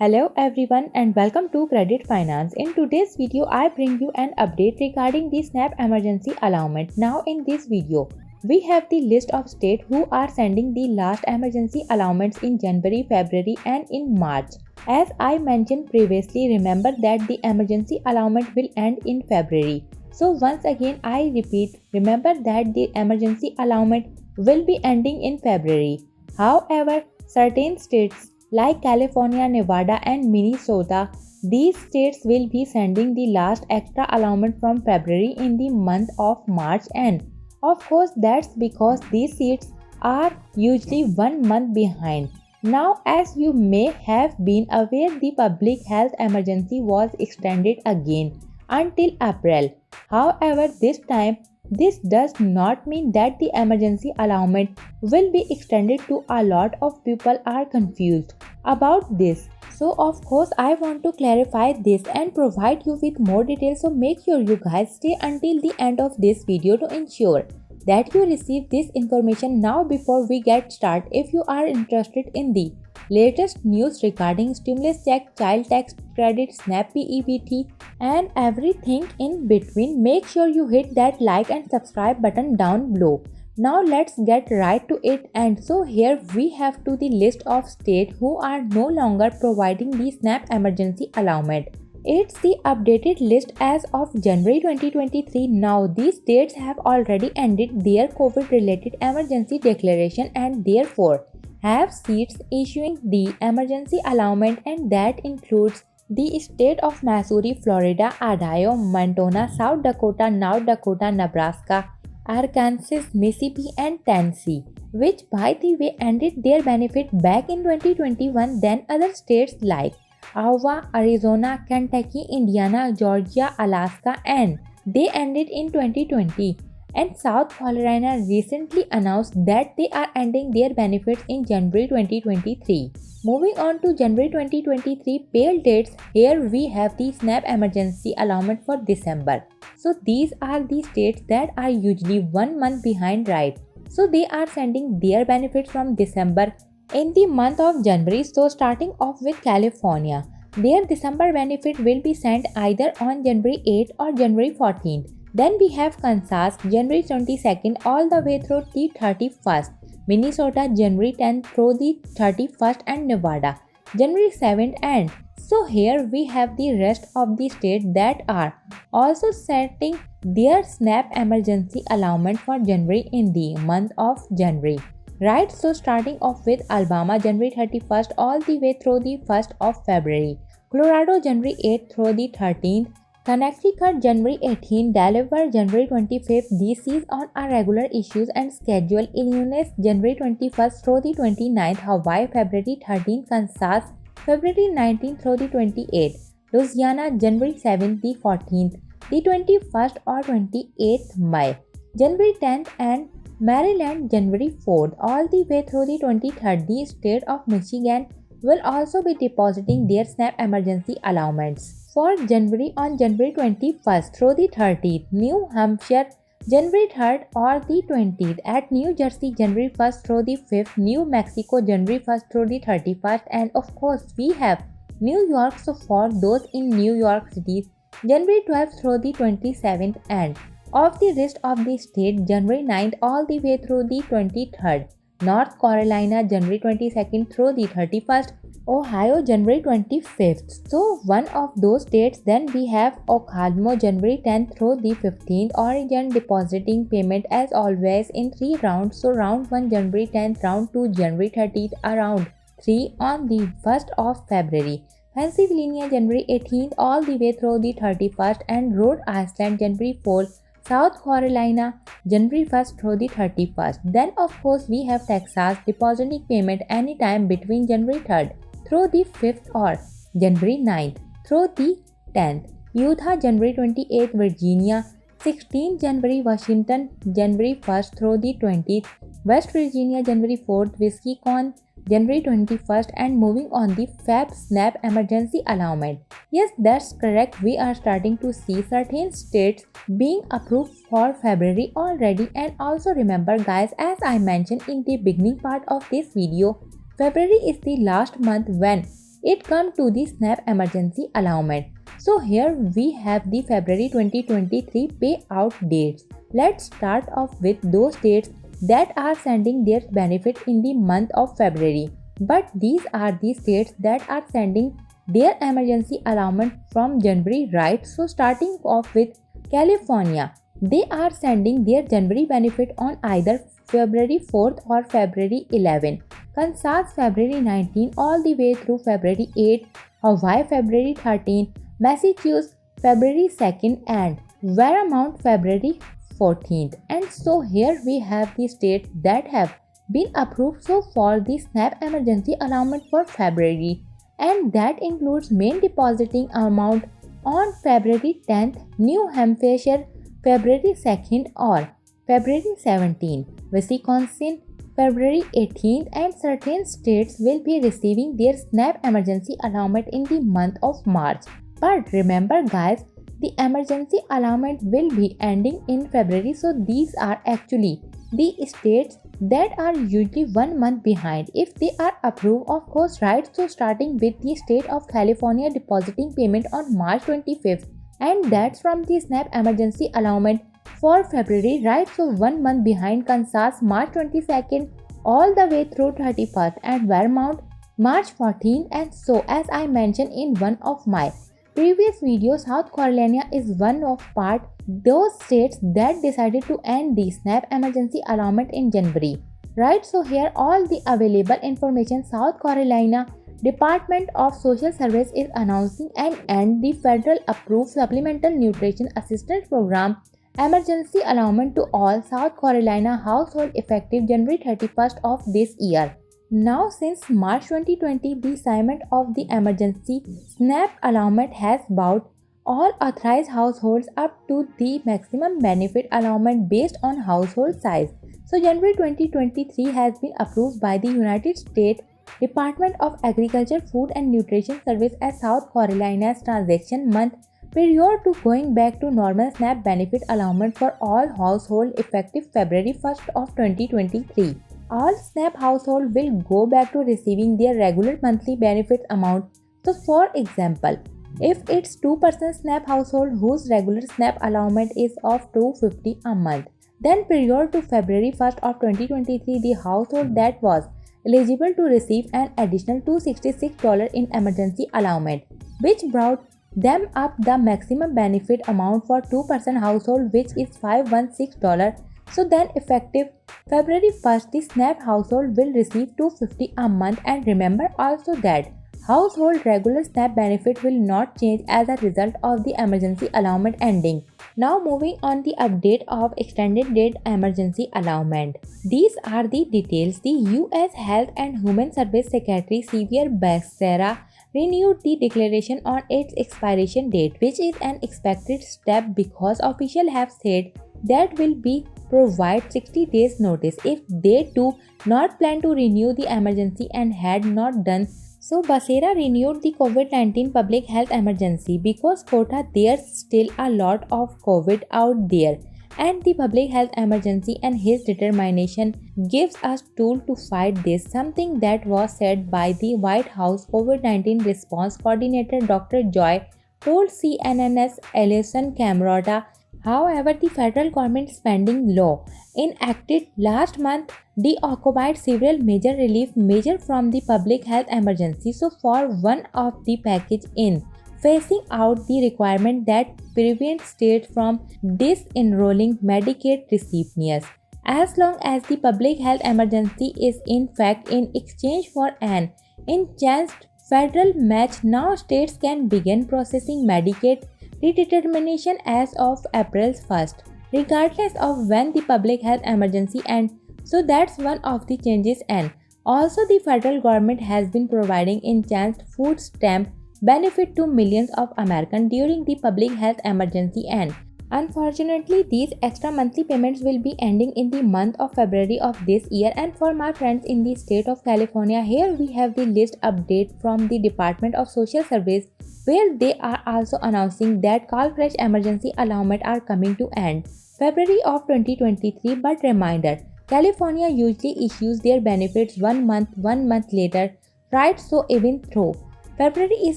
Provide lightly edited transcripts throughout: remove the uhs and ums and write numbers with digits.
Hello everyone and welcome to Credit Finance. In today's video, I bring you an update regarding the SNAP emergency allowance. Now in this video, we have the list of states who are sending the last emergency allowance in January, February and in March. As I mentioned previously, remember that the emergency allowance will end in February. So once again I repeat, remember that the emergency allowance will be ending in February. However, certain states like California, Nevada and Minnesota, these states will be sending the last extra allowance from February in the month of March end. Of course, that's because these states are usually 1 month behind. Now, as you may have been aware, the public health emergency was extended again until April. However, this time, this does not mean that the emergency allowance will be extended to a lot of people are confused about this. So of course I want to clarify this and provide you with more details, so make sure you guys stay until the end of this video to ensure that you receive this information. Now before we get started, if you are interested in the latest news regarding stimulus check, child tax credit, SNAP, PEBT and everything in between, make sure you hit that like and subscribe button down below. Now let's get right to it. And so here we have to the list of states who are no longer providing the SNAP emergency allowance. It's the updated list as of January 2023. Now these states have already ended their COVID-related emergency declaration and therefore have states issuing the emergency allowance, and that includes the state of Missouri, Florida, Idaho, Montana, South Dakota, North Dakota, Nebraska, Arkansas, Mississippi and Tennessee, which by the way ended their benefit back in 2021. Then other states like Iowa, Arizona, Kentucky, Indiana, Georgia, Alaska and they ended in 2020. And South Carolina recently announced that they are ending their benefits in January 2023. Moving on to January 2023 pay dates, here we have the SNAP emergency allowance for December. So these are the states that are usually 1 month behind, right? So they are sending their benefits from December in the month of January. So starting off with California, their December benefit will be sent either on January 8th or January 14th. Then we have Kansas, January 22nd all the way through the 31st, Minnesota, January 10th through the 31st and Nevada, January 7th and so here we have the rest of the states that are also setting their SNAP emergency allowance for January in the month of January. Right, so starting off with Alabama, January 31st all the way through the 1st of February, Colorado, January 8th through the 13th, Connecticut, January 18th, Delaware, January 25th, DC's on a regular issues and schedule, Illinois, January 21st through the 29th, Hawaii, February 13th, Kansas, February 19th through the 28th, Louisiana, January 7th, the 14th, the 21st or 28th May, January 10th and Maryland, January 4th, all the way through the 23rd. The state of Michigan will also be depositing their SNAP emergency allowance for January on January 21st through the 30th, New Hampshire, January 3rd or the 20th, at New Jersey, January 1st through the 5th, New Mexico, January 1st through the 31st, and of course we have New York. So for those in New York City, January 12th through the 27th, and of the rest of the state, January 9th all the way through the 23rd, North Carolina, January 22nd through the 31st, Ohio, January 25th. So one of those dates. Then we have Oklahoma, January 10th through the 15th. Oregon depositing payment as always in 3 rounds. So round 1 January 10th, round 2 January 30th, round 3 on the 1st of February. Pennsylvania, January 18th all the way through the 31st, and Rhode Island, January 4th. South Carolina, January 1st through the 31st. Then of course we have Texas depositing payment anytime between January 3rd through the 5th or January 9th through the 10th. Utah, January 28th, Virginia, 16th January, Washington, January 1st through the 20th, West Virginia, January 4th, Wisconsin, January 21st, and moving on the Feb SNAP emergency allowance. Yes, that's correct. We are starting to see certain states being approved for February already. And also remember guys, as I mentioned in the beginning part of this video, February is the last month when it comes to the SNAP emergency allowance. So here we have the February 2023 payout dates. Let's start off with those dates that are sending their benefit in the month of February. But these are the states that are sending their emergency allowance from January, right? So starting off with California, they are sending their January benefit on either February 4th or February 11th. Kansas February 19 all the way through February 8th, Hawaii February 13th, Massachusetts February 2nd and Vermont February 14th. And so here we have the states that have been approved so for the SNAP emergency allowance for February, and that includes main depositing amount on February 10th, New Hampshire February 2nd or February 17th, Wisconsin February 18th, and certain states will be receiving their SNAP emergency allowance in the month of March. But remember guys, the emergency allowance will be ending in February, so these are actually the states that are usually 1 month behind if they are approved, of course, right? So starting with the state of California depositing payment on March 25th, and that's from the SNAP emergency allowance for February, right? So 1 month behind Kansas March 22nd all the way through 31st, and Vermont March 14th. And so as I mentioned in one of my previous videos, South Carolina is one of part those states that decided to end the SNAP emergency allowance in January, right? So here all the available information. South Carolina Department of Social Service is announcing an end the federal approved supplemental nutrition assistance program emergency allowance to all South Carolina households effective January 31st of this year. Now since March 2020, the assignment of the emergency SNAP allowance has brought all authorized households up to the maximum benefit allowance based on household size. So January 2023 has been approved by the United States Department of Agriculture, Food and Nutrition Service as South Carolina's transaction month prior to going back to normal SNAP benefit allowance for all households effective February 1st of 2023. All SNAP households will go back to receiving their regular monthly benefit amount. So for example, if it's 2% SNAP household whose regular SNAP allowance is of $250 a month, then prior to February 1st of 2023, the household that was eligible to receive an additional $266 in emergency allowance, which brought them up the maximum benefit amount for 2% household, which is $516. So then effective February 1st, the SNAP household will receive $250 a month. And remember also that household regular SNAP benefit will not change as a result of the emergency allowance ending. Now moving on the update of extended date emergency allowance. These are the details. The U.S. Health and Human Service Secretary Xavier Becerra renewed the declaration on its expiration date, which is an expected step because officials have said that will be provide 60 days notice if they do not plan to renew the emergency and had not done so. Becerra renewed the COVID-19 public health emergency because quota there's still a lot of COVID out there, and the public health emergency and his determination gives us tool to fight this, something that was said by the White House COVID-19 response coordinator Dr. Joy told CNN's Alison Camerota. However, the federal government spending law enacted last month deoccupied several major relief measures from the public health emergency. So for one of the package in phasing out the requirement that prevents states from disenrolling Medicaid recipients as long as the public health emergency is in fact in exchange for an enhanced federal match. Now states can begin processing Medicaid redetermination as of April 1st, regardless of when the public health emergency ends. So that's one of the changes. And also the federal government has been providing enhanced food stamp benefit to millions of Americans during the public health emergency, and unfortunately these extra monthly payments will be ending in the month of February of this year. And for my friends in the state of California, here we have the list update from the Department of Social Service, where they are also announcing that call fresh emergency allowance are coming to end February of 2023. But reminder, California usually issues their benefits 1 month later, right? So even though February is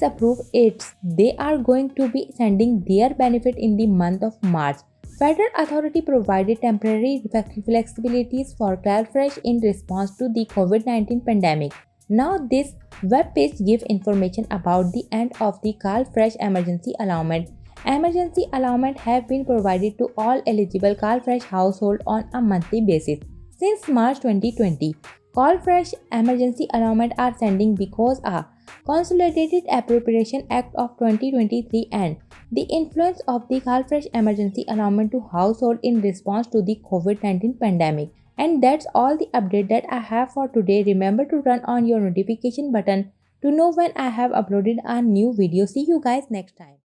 approved, they are going to be sending their benefit in the month of March. Federal authority provided temporary flexibilities for CalFresh in response to the COVID-19 pandemic. Now this web page gives information about the end of the CalFresh emergency allowance. Emergency allowance have been provided to all eligible CalFresh households on a monthly basis. Since March 2020, CalFresh emergency allowance are sending because a Consolidated Appropriation Act of 2023 and the influence of the CalFresh emergency allowance to household in response to the COVID-19 pandemic. And that's all the update that I have for today. Remember to turn on your notification button to know when I have uploaded a new video. See you guys next time.